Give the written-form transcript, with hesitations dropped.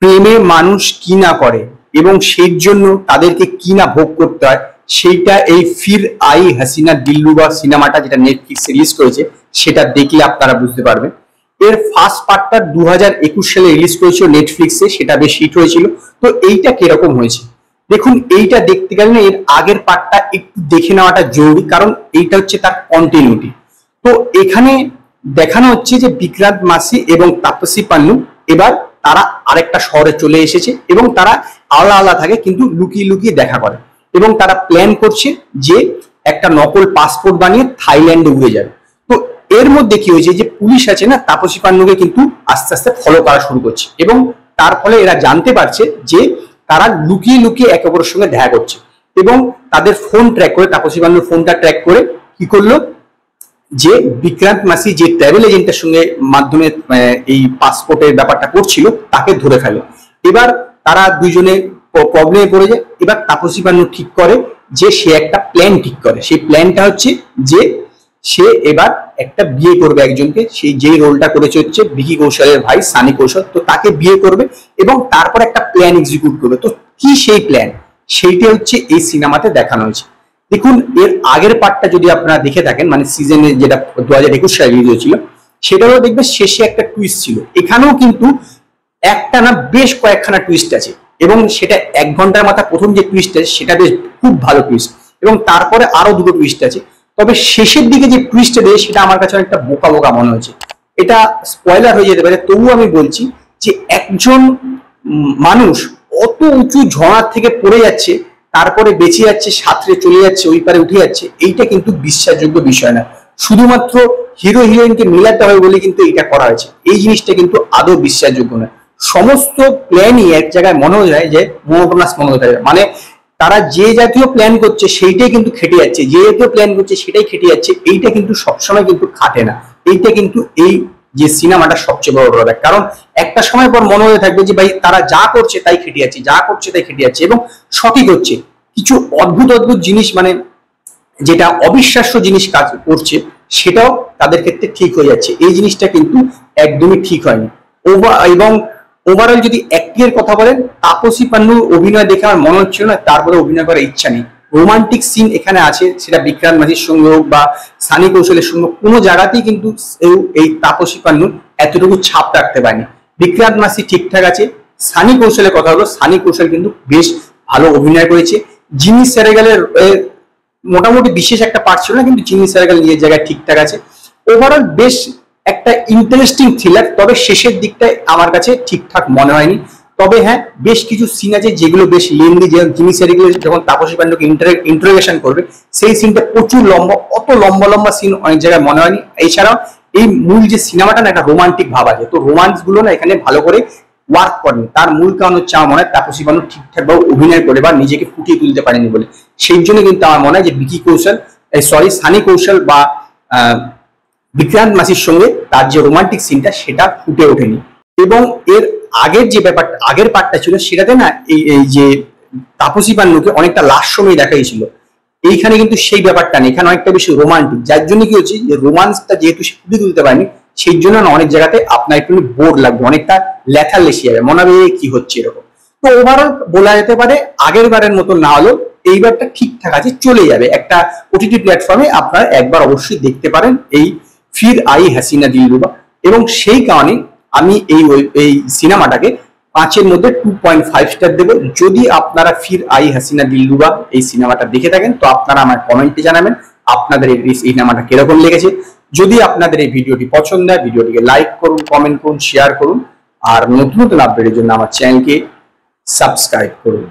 প্রেমে মানুষ কি না করে এবং সেই জন্য তাদেরকে কি না ভোগ করতে হয়, সেইটা এই ফির আই হাসিনা দিলরুবা সিনেমাটা যেটা নেটফ্লিক্সে রিলিজ করেছে সেটা দেখলে আপনারা বুঝতে পারবেন। এর ফার্স্ট পার্টটা 2021 সালে রিলিজ করেছিল নেটফ্লিক্সে, সেটা বেশ হিট হয়েছিল। তো এইটা কিরকম হয়েছে দেখুন, এইটা দেখতে গেলে না এর আগের পার্টটা একটু দেখে নেওয়াটা জরুরি, কারণ এইটা হচ্ছে তার কন্টিনিউটি। তো এখানে দেখানো হচ্ছে যে বিক্রান্ত মাসি এবং তাপসী পান্নু এবার তারা আরেকটা শহরে চলে এসেছে এবং তারা আলাদা আলাদা থাকে কিন্তু লুকিয়ে লুকিয়ে দেখা করে এবং তারা প্ল্যান করছে যে একটা নকল পাসপোর্ট বানিয়ে থাইল্যান্ডে উড়ে যাবে। তো এর মধ্যে কি হয়েছে যে পুলিশ আছে না তাপসী পান্নুকে কিন্তু আস্তে আস্তে ফলো করা শুরু করছে এবং তার ফলে এরা জানতে পারছে যে তারা লুকিয়ে লুকিয়ে একে অপরের সঙ্গে দেখা করছে এবং তাদের ফোন ট্র্যাক করে, তাপসী পান্নুর ফোনটা ট্র্যাক করে কি করলো যে বিক্রান্ত মাসি যে ট্রাভেল এজেন্টের সঙ্গে মাধ্যমে এই পাসপোর্টের ব্যাপারটা করছিল তাকে ধরে ফেলে। এবার তারা দুইজনে প্রবলেমে পড়ে যায়। এবার তাপসী পান্নু ঠিক করে যে সে একটা প্ল্যান ঠিক করে, সেই প্ল্যানটা হচ্ছে যে সে এবার একটা বিয়ে করবে একজনকে, সেই যেই রোলটা করেছে হচ্ছে ভিকি কৌশলের ভাই সানি কৌশল, তো তাকে বিয়ে করবে এবং তারপর একটা প্ল্যান এক্সিকিউট করবে। তো কি সেই প্ল্যান, সেইটা হচ্ছে এই সিনেমাতে দেখানো হয়েছে। দেখুন এর আগের পার্টটা যদি আপনারা দেখে থাকেন, মানে সিজনে যেটা 2021 সালে রিলিজ হয়েছিল, সেটাও দেখবে শেষে একটা টুইস্ট ছিল। এখানেও কিন্তু একটা না বেশ কয়েকখানা টুইস্ট আছে এবং সেটা 1 ঘন্টার মাথা প্রথম যে টুইস্ট আছে সেটা বেশ খুব ভালো টুইস্ট এবং তারপরে আরো দুটো টুইস্ট আছে। তবে শেষের দিকে যে টুইস্টটা দেয় সেটা আমার কাছে অনেকটা বোকা বোকা মনে হয়েছে। এটা স্পয়লার হয়ে যেতে পারে, তবুও আমি বলছি যে একজন মানুষ অত উঁচু ঝর্ণার থেকে পড়ে যাচ্ছে, তারপরে বেঁচে যাচ্ছে, সাঁতরে চলে যাচ্ছে, ওই পারে উঠে যাচ্ছে, এইটা কিন্তু বিশ্বাসযোগ্য বিষয় না। শুধুমাত্র হিরো হিরোইনকে মিলাতে হবে বলে কিন্তু এটা করা হয়েছে, এই জিনিসটা কিন্তু আদৌ বিশ্বাসযোগ্য না। সমস্ত প্ল্যানই এক জায়গায় মনে হয়ে যায় যে মনোটোনাস মনে হতে হবে, মানে তারা যে জাতীয় প্ল্যান করছে সেইটাই কিন্তু খেটে যাচ্ছে, যে জাতীয় প্ল্যান করছে সেটাই খেটে যাচ্ছে, এইটা কিন্তু সবসময় কিন্তু খাটে না। এইটা কিন্তু এই যে সিনেমাটা সবচেয়ে বড় ড্রব্যাক, কারণ একটা সময় পর মনে হয়ে থাকবে যে ভাই তারা যা করছে তাই খেটে যাচ্ছে, যা করছে তাই খেটে যাচ্ছে এবং সঠিক হচ্ছে। কিছু অদ্ভুত অদ্ভুত জিনিস, মানে যেটা অবিশ্বাস্য জিনিস কাজ করছে সেটাও তাদের ক্ষেত্রে ঠিক হয়ে যাচ্ছে, এই জিনিসটা কিন্তু একদমই ঠিক হয়নি। এবং ওভারঅল যদি অ্যাক্টিং এর কথা বলেন, তাপসী পান্নুর অভিনয় দেখে আমার মনে হচ্ছিল না তারপরে অভিনয় করার ইচ্ছা নেই। রোমান্টিক সিন এখানে আছে, সেটা বিক্রান্ত মাসির সঙ্গে হোক বা সানি কৌশলের সঙ্গে, কোনো জায়গাতেই কিন্তু এই তাপসী পান্নুর এতটুকু ছাপ রাখতে পারেনি। বিক্রান্ত মাসি ঠিকঠাক আছে। সানি কৌশলের কথা হলো, সানি কৌশল কিন্তু বেশ ভালো অভিনয় করেছে। জিমি সেরেগালের মোটামুটি বিশেষ একটা পার্ট ছিল না, কিন্তু জিমি সেরেগাল নিজের জায়গায় ঠিকঠাক আছে। ওভারঅল বেশ একটা ইন্টারেস্টিং থ্রিলার, তবে শেষের দিকটায় আমার কাছে ঠিকঠাক মনে হয়নি। তবে হ্যাঁ, বেশ কিছু সিন আছে যেগুলো বেশ লেন্দি, যেমন জিমি সেরেগাল যখন তাপসী পান্নুকে ইন্টারোগেশন করবে সেই সিনটা প্রচুর লম্বা, অত লম্বা লম্বা সিন অনেক জায়গায় মনে হয়নি। এছাড়াও এই মূল যে সিনেমাটা না একটা রোমান্টিক ভাব আছে, তো রোমান্স গুলো না এখানে ভালো করে ওয়ার্ক করেনি। তার মূল কারণ হচ্ছে আমার মনে হয় তাপসী পান্নু ঠিকঠাক ভাবে অভিনয় করে বা নিজেকে ফুটিয়ে তুলতে পারেনি বলে। সেই জন্য কিন্তু আমার মনে হয় যে ভিকি কৌশল, সানি কৌশল বা বিক্রান্ত মাসির সঙ্গে তার যে রোমান্টিক সিনটা সেটা ফুটে ওঠেনি। এবং এর আগের যে ব্যাপারটা, আগের পার্টটা ছিল সেটাতে না এই যে তাপসী পান্নুকে অনেকটা লাস্ট সময় দেখাইছিল, এইখানে কিন্তু সেই ব্যাপারটা নেই। এখানে অনেকটা বেশি রোমান্টিক, যার জন্য কি হচ্ছে যে রোমান্সটা যেহেতু সে ফুটে তুলতে পারেনি, সেই জন্য না অনেক জায়গাতে আপনার একটু বোর লাগবে, অনেকটা লেখালেখি যাবে, মনে হবে কি হচ্ছে এরকম। তো ওভারঅল বলা যেতে পারে আগের বারের মতো না হলেও এইবারটা ঠিকঠাক আছে, চলে যাবে। একটা ওটিটি প্ল্যাটফর্মে আপনারা একবার অবশ্যই দেখতে পারেন এই ফির আই হাসিনা দিলরুবা, এবং সেই কারণে আমি এই সিনেমাটাকে 5-এর মধ্যে 2.5 স্টার দেবো। যদি আপনারা ফির আই হাসিনা দিলরুবা এই সিনেমাটা দেখে থাকেন তো আপনারা আমার কমেন্টে জানাবেন আপনাদের এই সিনেমাটা কিরকম লেগেছে। যদি আপনাদের এই ভিডিওটি পছন্দ হয় ভিডিওটিকে লাইক করুন, কমেন্ট করুন, শেয়ার করুন, আর নতুন নতুন আপডেটের জন্য আমার চ্যানেলকে সাবস্ক্রাইব করুন।